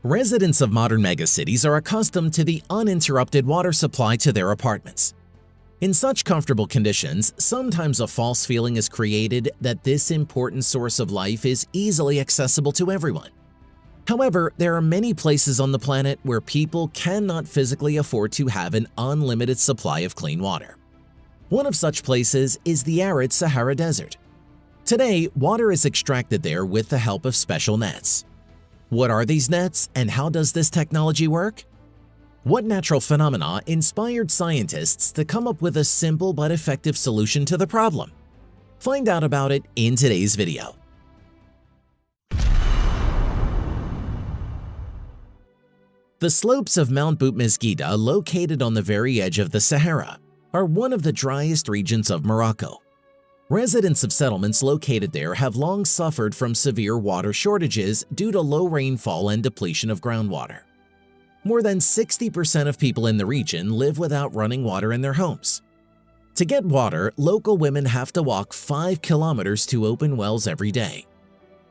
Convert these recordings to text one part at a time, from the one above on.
Residents of modern megacities are accustomed to the uninterrupted water supply to their apartments. In such comfortable conditions, sometimes a false feeling is created that this important source of life is easily accessible to everyone. However, there are many places on the planet where people cannot physically afford to have an unlimited supply of clean water. One of such places is the arid Sahara Desert. Today, water is extracted there with the help of special nets. What are these nets and how does this technology work? What natural phenomena inspired scientists to come up with a simple but effective solution to the problem? Find out about it in today's video. The slopes of Mount Boutmesguida, located on the very edge of the Sahara, are one of the driest regions of Morocco. Residents of settlements located there have long suffered from severe water shortages due to low rainfall and depletion of groundwater. More than 60% of people in the region live without running water in their homes. To get water, local women have to walk 5 kilometers to open wells every day.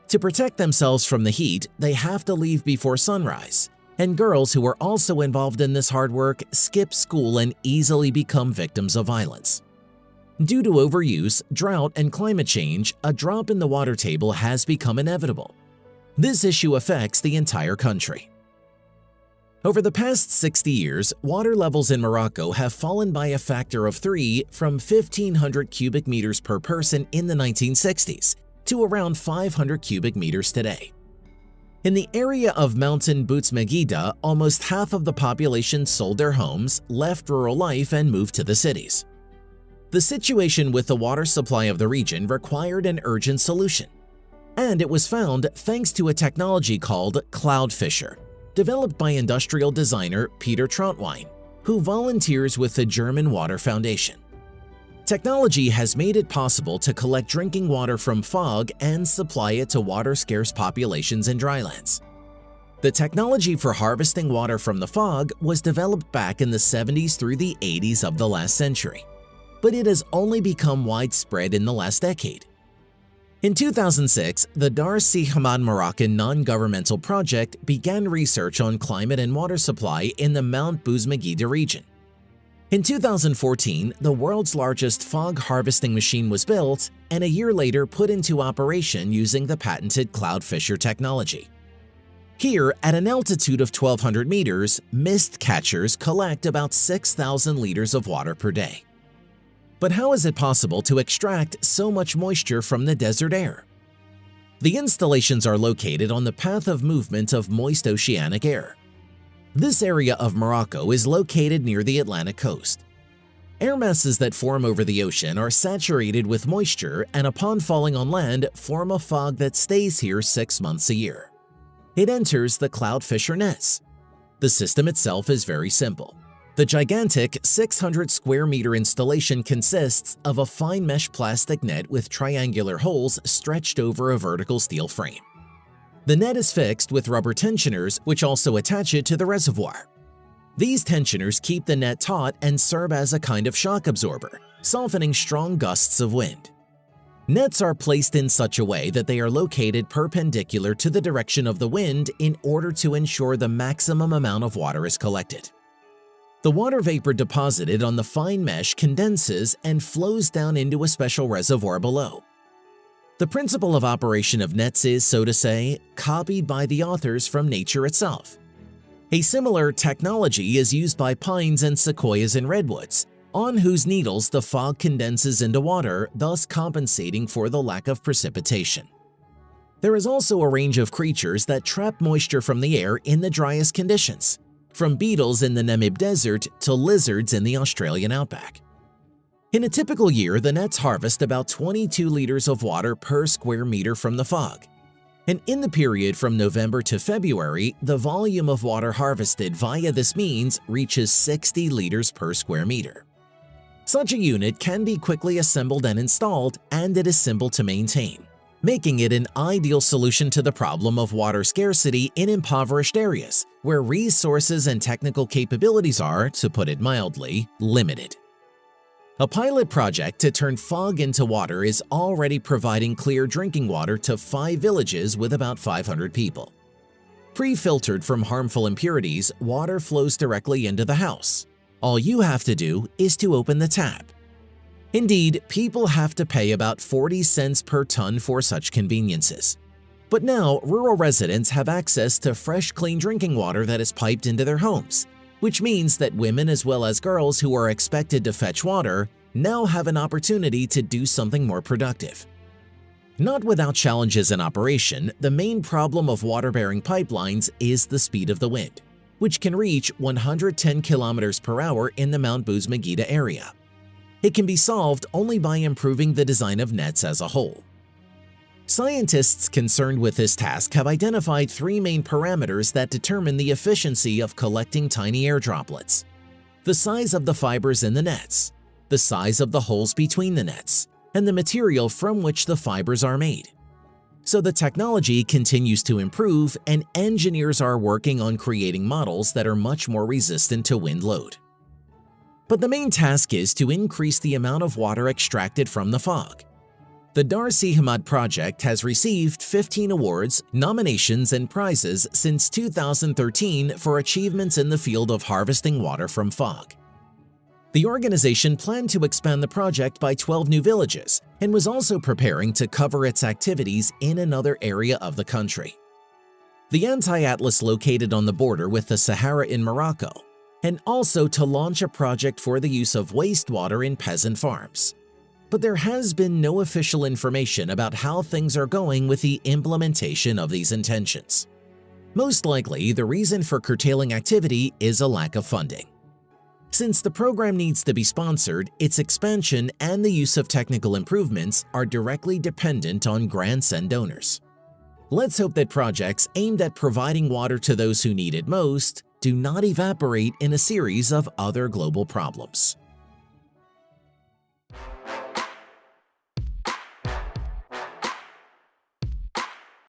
To protect themselves from the heat, they have to leave before sunrise, and girls who are also involved in this hard work skip school and easily become victims of violence. Due to overuse, drought, and climate change, a drop in the water table has become inevitable. This issue affects the entire country. Over the past 60 years, water levels in Morocco have fallen by a factor of 3 from 1,500 cubic meters per person in the 1960s to around 500 cubic meters today. In the area of Mountain Boutmesguida, almost half of the population sold their homes, left rural life, and moved to the cities. The situation with the water supply of the region required an urgent solution, and it was found thanks to a technology called Cloudfisher, developed by industrial designer Peter Trautwein, who volunteers with the German Water Foundation. Technology has made it possible to collect drinking water from fog and supply it to water-scarce populations in drylands. The technology for harvesting water from the fog was developed back in the 70s through the 80s of the last century, but it has only become widespread in the last decade. In 2006, the Dar Si Hamad Moroccan non-governmental project began research on climate and water supply in the Mount Boutmesguida region. In 2014, the world's largest fog harvesting machine was built and a year later put into operation using the patented Cloudfisher technology. Here, at an altitude of 1,200 meters, mist catchers collect about 6,000 liters of water per day. But how is it possible to extract so much moisture from the desert air? The installations are located on the path of movement of moist oceanic air. This area of Morocco is located near the Atlantic coast. Air masses that form over the ocean are saturated with moisture and upon falling on land form a fog that stays here 6 months a year. It enters the Cloudfisher nets. The system itself is very simple. The gigantic 600 square meter installation consists of a fine mesh plastic net with triangular holes stretched over a vertical steel frame. The net is fixed with rubber tensioners which also attach it to the reservoir. These tensioners keep the net taut and serve as a kind of shock absorber, softening strong gusts of wind. Nets are placed in such a way that they are located perpendicular to the direction of the wind in order to ensure the maximum amount of water is collected. The water vapor deposited on the fine mesh condenses and flows down into a special reservoir below. The principle of operation of nets is, so to say, copied by the authors from nature itself. A similar technology is used by pines and sequoias and redwoods, on whose needles the fog condenses into water, thus compensating for the lack of precipitation. There is also a range of creatures that trap moisture from the air in the driest conditions, from beetles in the Namib Desert to lizards in the Australian outback. In a typical year, the nets harvest about 22 liters of water per square meter from the fog. And in the period from November to February, the volume of water harvested via this means reaches 60 liters per square meter. Such a unit can be quickly assembled and installed, and it is simple to maintain, making it an ideal solution to the problem of water scarcity in impoverished areas, where resources and technical capabilities are, to put it mildly, limited. A pilot project to turn fog into water is already providing clear drinking water to 5 villages with about 500 people. Pre-filtered from harmful impurities, water flows directly into the house. All you have to do is to open the tap. Indeed, people have to pay about 40 cents per ton for such conveniences. But now, rural residents have access to fresh, clean drinking water that is piped into their homes, which means that women as well as girls who are expected to fetch water now have an opportunity to do something more productive. Not without challenges in operation, the main problem of water-bearing pipelines is the speed of the wind, which can reach 110 kilometers per hour in the Mount Booz-Megiddo area. It can be solved only by improving the design of nets as a whole. Scientists concerned with this task have identified three main parameters that determine the efficiency of collecting tiny air droplets: the size of the fibers in the nets, the size of the holes between the nets, and the material from which the fibers are made. So the technology continues to improve, and engineers are working on creating models that are much more resistant to wind load. But the main task is to increase the amount of water extracted from the fog. The Darcy Hamad project has received 15 awards, nominations, and prizes since 2013 for achievements in the field of harvesting water from fog. The organization planned to expand the project by 12 new villages and was also preparing to cover its activities in another area of the country. The Anti-Atlas located on the border with the Sahara in Morocco, and also to launch a project for the use of wastewater in peasant farms. But there has been no official information about how things are going with the implementation of these intentions. Most likely, the reason for curtailing activity is a lack of funding. Since the program needs to be sponsored, its expansion and the use of technical improvements are directly dependent on grants and donors. Let's hope that projects aimed at providing water to those who need it most do not evaporate in a series of other global problems.